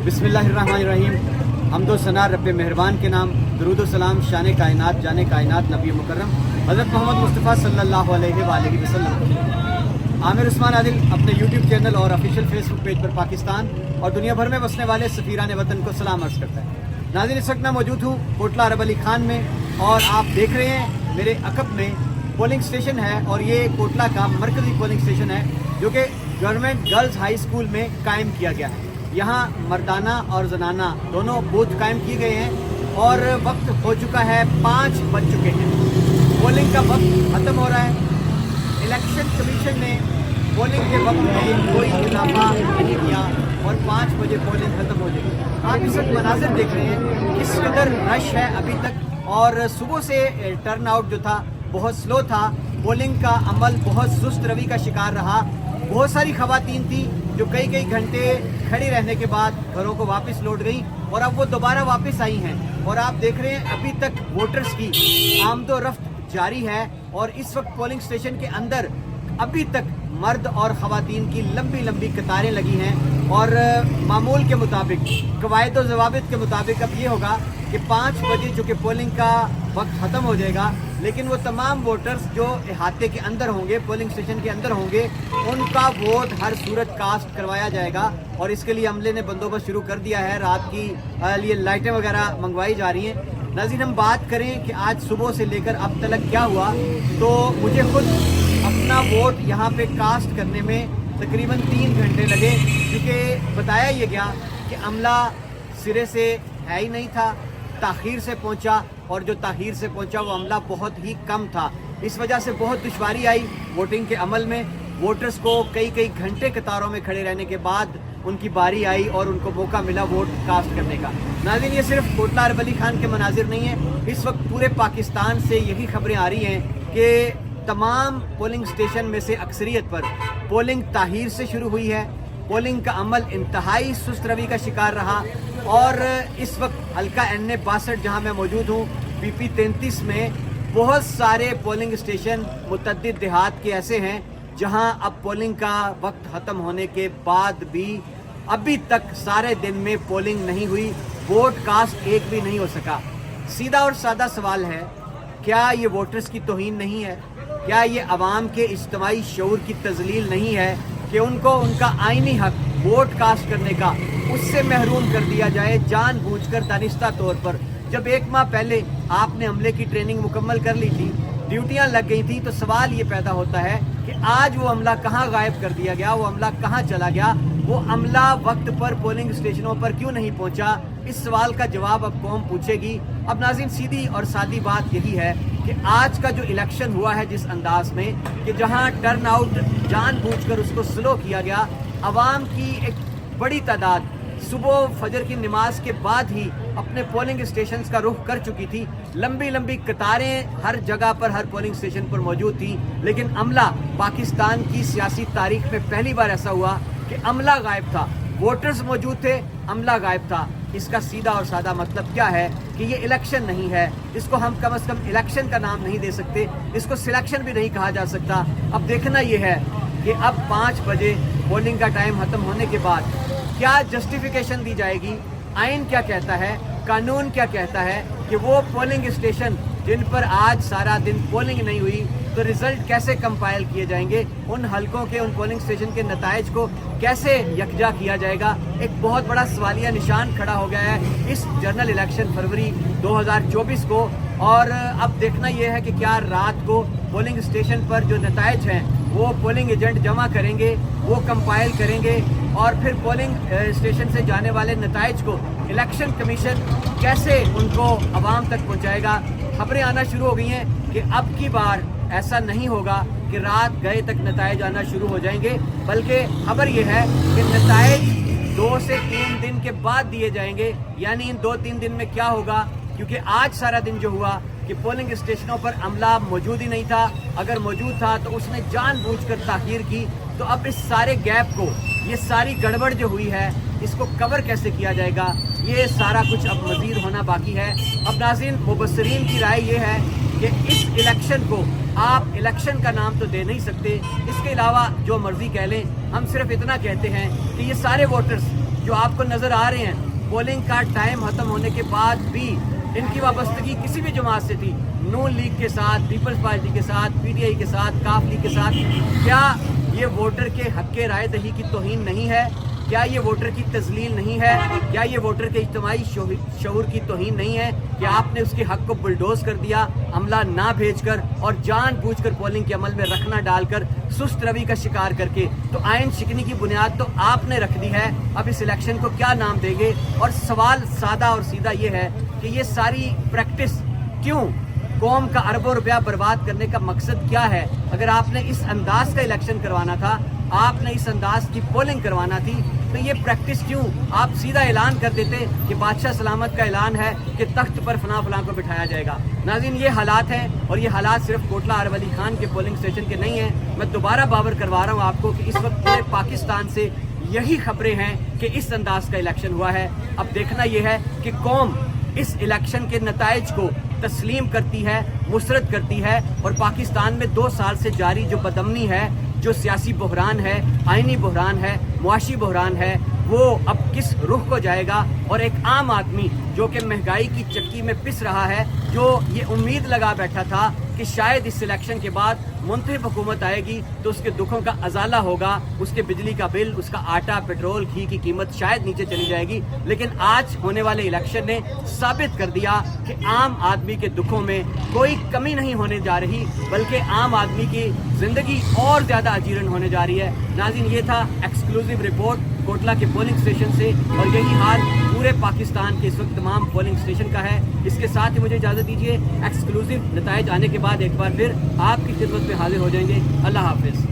बिस्मिल्लाहिर्रहमानिर्रहीम। हम्दो सना रब मेहरबान के नाम, दरूद सलाम शान कायनात जाने कायनात नबी मुकर्रम हज़रत मोहम्मद मुस्तफ़ा सल्लल्लाहु अलैहि वसल्लम। आमिर उस्मान आदिल अपने यूट्यूब चैनल और ऑफिशियल फेसबुक पेज पर पाकिस्तान और दुनिया भर में बसने वाले सफ़ीरान वतन को सलाम अर्ज़ करता है। नाज़रीन, इस वक्त मैं मौजूद हूँ कोटला अरब अली खान में और आप देख रहे हैं मेरे अकब में पोलिंग स्टेशन है और ये कोटला का मरकज़ी पोलिंग स्टेशन है जो कि गवर्नमेंट गर्ल्स हाई स्कूल में कायम किया गया है। यहाँ मर्दाना और जनाना दोनों बूथ कायम किए गए हैं और वक्त हो चुका है 5 बज चुके हैं। पोलिंग का वक्त ख़त्म हो रहा है। इलेक्शन कमीशन ने पोलिंग के वक्त में कोई इजाफा नहीं किया और 5 बजे पोलिंग ख़त्म हो जाएगी। आप इस वक्त मनाज़िर देख रहे हैं किस कदर रश है अभी तक और सुबह से टर्न आउट जो था बहुत स्लो था। पोलिंग का अमल बहुत सुस्त रवि का शिकार रहा। बहुत सारी खवातीन थी जो कई घंटे खड़ी रहने के बाद घरों को वापस लौट गई और अब वो दोबारा वापस आई हैं और आप देख रहे हैं अभी तक वोटर्स की आमदोरफ्त जारी है और इस वक्त पोलिंग स्टेशन के अंदर अभी तक मर्द और खवातीन की लंबी कतारें लगी हैं और मामूल के मुताबिक, कवायद और ज़वाबित के मुताबिक अब ये होगा कि 5 बजे चूँकि पोलिंग का वक्त ख़त्म हो जाएगा, लेकिन वो तमाम वोटर्स जो अहाते के अंदर होंगे, पोलिंग स्टेशन के अंदर होंगे, उनका वोट हर सूरत कास्ट करवाया जाएगा और इसके लिए अमले ने बंदोबस्त शुरू कर दिया है। रात की लिए लाइटें वगैरह मंगवाई जा रही हैं। नाज़रीन, हम बात करें कि आज सुबह से लेकर अब तक क्या हुआ, तो मुझे खुद अपना वोट यहाँ पे कास्ट करने में तकरीबन 3 घंटे लगे क्योंकि बताया ये गया कि अमला सिरे से है ही नहीं था, ताख़ीर से पहुँचा और जो ताख़ीर से पहुँचा वो अमला बहुत ही कम था। इस वजह से बहुत दुश्वारी आई वोटिंग के अमल में। वोटर्स को कई घंटे कतारों में खड़े रहने के बाद उनकी बारी आई और उनको मौका मिला वोट कास्ट करने का। नाज़रीन, ये सिर्फ कोटला अरब अली खान के मनाजिर नहीं है, इस वक्त पूरे पाकिस्तान से यही खबरें आ रही हैं कि तमाम पोलिंग स्टेशन में से अक्सरियत पर पोलिंग ताहीर से शुरू हुई है। पोलिंग का अमल इंतहाई सुस्त रवि का शिकार रहा और इस वक्त हल्का NA 62 जहाँ मैं मौजूद हूँ, BP 33 में बहुत सारे पोलिंग स्टेशन मुतअद्दिद देहात के ऐसे हैं जहाँ अब पोलिंग का वक्त ख़त्म होने के बाद भी अभी तक सारे दिन में पोलिंग नहीं हुई, वोट कास्ट एक भी नहीं हो सका। सीधा और सादा सवाल है, क्या ये वोटर्स की तौहीन नहीं है? क्या ये अवाम के इज्तिमाई शऊर की तज़लील नहीं है कि उनको उनका आईनी हक वोट कास्ट करने का उससे महरूम कर दिया जाए जानबूझकर दानिस्ता तौर पर? जब 1 माह पहले आपने अमले की ट्रेनिंग मुकम्मल कर ली थी, ड्यूटियां लग गई थी, तो सवाल ये पैदा होता है कि आज वो अमला कहाँ गायब कर दिया गया, वो अमला कहाँ चला गया, वो अमला वक्त पर पोलिंग स्टेशनों पर क्यों नहीं पहुँचा? इस सवाल का जवाब अब कौम पूछेगी। अब नाज़रीन, सीधी और सादी बात यही है कि आज का जो इलेक्शन हुआ है जिस अंदाज में कि जहाँ टर्न आउट जानबूझकर उसको स्लो किया गया, अवाम की एक बड़ी तादाद सुबह फजर की नमाज के बाद ही अपने पोलिंग स्टेशंस का रुख कर चुकी थी। लंबी कतारें हर जगह पर, हर पोलिंग स्टेशन पर मौजूद थी, लेकिन अमला, पाकिस्तान की सियासी तारीख में पहली बार ऐसा हुआ कि अमला गायब था। वोटर्स मौजूद थे, अमला गायब था। इसका सीधा और सादा मतलब क्या है कि ये इलेक्शन नहीं है, इसको हम कम से कम इलेक्शन का नाम नहीं दे सकते, इसको सिलेक्शन भी नहीं कहा जा सकता। अब देखना ये है कि अब 5 बजे पोलिंग का टाइम खत्म होने के बाद क्या जस्टिफिकेशन दी जाएगी, आइन क्या कहता है, कानून क्या कहता है कि वो पोलिंग स्टेशन जिन पर आज सारा दिन पोलिंग नहीं हुई तो रिजल्ट कैसे कंपाइल किए जाएंगे, उन हलकों के, उन पोलिंग स्टेशन के नताइज को कैसे यकजा किया जाएगा। एक बहुत बड़ा सवालिया निशान खड़ा हो गया है इस जनरल इलेक्शन फरवरी 2024 को और अब देखना यह है कि क्या रात को पोलिंग स्टेशन पर जो नताइज हैं वो पोलिंग एजेंट जमा करेंगे, वो कंपाइल करेंगे और फिर पोलिंग स्टेशन से जाने वाले नताइज को इलेक्शन कमीशन कैसे उनको आवाम तक पहुंचाएगा। खबरें आना शुरू हो गई हैं कि अब की बार ऐसा नहीं होगा कि रात गए तक नताइज आना शुरू हो जाएंगे, बल्कि खबर यह है कि नताइज 2 से 3 दिन के बाद दिए जाएंगे। यानी इन 2-3 दिन में क्या होगा, क्योंकि आज सारा दिन जो हुआ कि पोलिंग स्टेशनों पर अमला मौजूद ही नहीं था, अगर मौजूद था तो उसने जानबूझकर ताख़ीर की। तो अब इस सारे गैप को, ये सारी गड़बड़ जो हुई है, इसको कवर कैसे किया जाएगा, ये सारा कुछ अब मज़ीद होना बाकी है। अब नाज़रीन, मुबस्सिरीन की राय ये है कि इस इलेक्शन को आप इलेक्शन का नाम तो दे नहीं सकते, इसके अलावा जो मर्जी कह लें। हम सिर्फ इतना कहते हैं कि ये सारे वोटर्स جو آپ کو نظر آ رہے ہیں پولنگ کا ٹائم ختم ہونے کے بعد بھی ان کی وابستگی کسی بھی جماعت سے تھی، نون لیگ کے ساتھ، پیپلز پارٹی کے ساتھ، پی ٹی آئی کے ساتھ، کاف لیگ کے ساتھ، کیا یہ ووٹر کے حق کے رائے دہی کی توہین نہیں ہے؟ کیا یہ ووٹر کی تذلیل نہیں ہے؟ کیا یہ ووٹر کے اجتماعی شعور کی توہین نہیں ہے کہ آپ نے اس کے حق کو بلڈوز کر دیا، عملہ نہ بھیج کر اور جان بوجھ کر پولنگ کے عمل میں رکھنا ڈال کر، سست روی کا شکار کر کے؟ تو آئین شکنی کی بنیاد تو آپ نے رکھ دی ہے، اب اس الیکشن کو کیا نام دیں گے؟ اور سوال سادہ اور سیدھا یہ ہے کہ یہ ساری پریکٹس کیوں؟ قوم کا اربوں روپیہ برباد کرنے کا مقصد کیا ہے؟ اگر آپ نے اس انداز کا الیکشن کروانا تھا، آپ نے اس انداز کی پولنگ کروانا تھی، تو یہ پریکٹس کیوں؟ آپ سیدھا اعلان کر دیتے کہ بادشاہ سلامت کا اعلان ہے کہ تخت پر فلاں فلاں کو بٹھایا جائے گا۔ ناظرین، یہ حالات ہیں، اور یہ حالات صرف کوٹلہ ہر ولی خان کے پولنگ اسٹیشن کے نہیں ہیں۔ میں دوبارہ باور کروا رہا ہوں آپ کو کہ اس وقت پورے پاکستان سے یہی خبریں ہیں کہ اس انداز کا الیکشن ہوا ہے۔ اب دیکھنا یہ ہے کہ قوم اس الیکشن کے نتائج کو تسلیم کرتی ہے، مسرت کرتی ہے، اور پاکستان میں 2 سال سے جاری جو بدامنی ہے، جو سیاسی بحران ہے، آئینی بحران ہے، معاشی بحران ہے، وہ اب کس رخ کو جائے گا؟ اور ایک عام آدمی جو کہ مہنگائی کی چکی میں پس رہا ہے، جو یہ امید لگا بیٹھا تھا کہ شاید اس الیکشن کے بعد منتخب حکومت آئے گی تو اس کے دکھوں کا ازالہ ہوگا، اس کے بجلی کا بل، اس کا آٹا، پیٹرول، گھی کی قیمت شاید نیچے چلی جائے گی، لیکن آج ہونے والے الیکشن نے ثابت کر دیا کہ عام آدمی کے دکھوں میں کوئی کمی نہیں ہونے جا رہی، بلکہ عام آدمی کی زندگی اور زیادہ اجیرن ہونے جا رہی ہے۔ ناظرین، یہ تھا ایکسکلوزیو رپورٹ کوٹلہ کے پولنگ اسٹیشن سے، اور یہی حال پورے پاکستان کے اس وقت تمام پولنگ اسٹیشن کا ہے۔ اس کے ساتھ ہی مجھے اجازت دیجیے، ایکسکلوزیو نتائج آنے کے بعد ایک بار پھر آپ کی خدمت میں حاضر ہو جائیں گے۔ اللہ حافظ۔